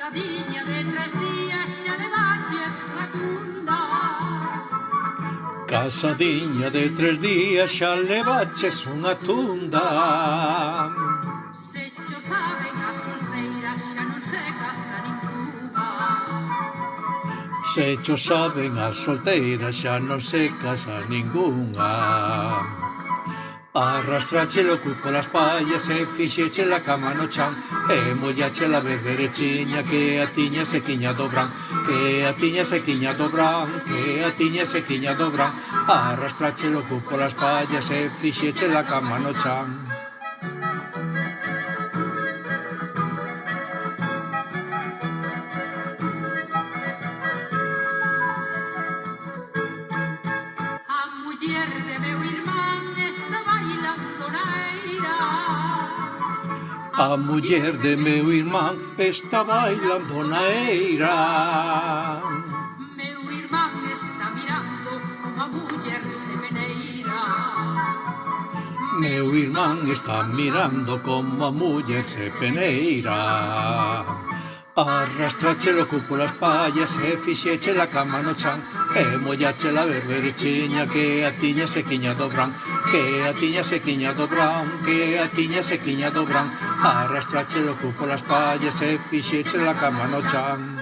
Casadiña de 3 días xa levaches unha tunda. Casadiña de 3 días xa levaches unha tunda. Se cho saben as solteiras xa non se casa ninguna. Se cho saben as solteiras xa non se casa ningunha. Arrastráchelo cu polas pallas e fixéchela cama no chan e molláchela beberechiña que a tiña sequiña do bran, que a tiña sequiña do bran, que a tiña sequiña do bran. Arrastráchelo cu polas pallas e fixéchela cama no chan. A muller de meu irmán está bailando na eira. A muller de meu irmán está bailando na eira. Meu irmán está mirando como a muller se meneira. Meu irmán está mirando como a muller se peneira. Arrastráchelo cu polas pallas e fixéchela cama no chan e molláchela berberechiña que a tiña sequiña do bran, que a tiña sequiña do bran, que a tiña sequiña do bran. Arrastráchelo cu polas pallas e fixéchela cama no chan.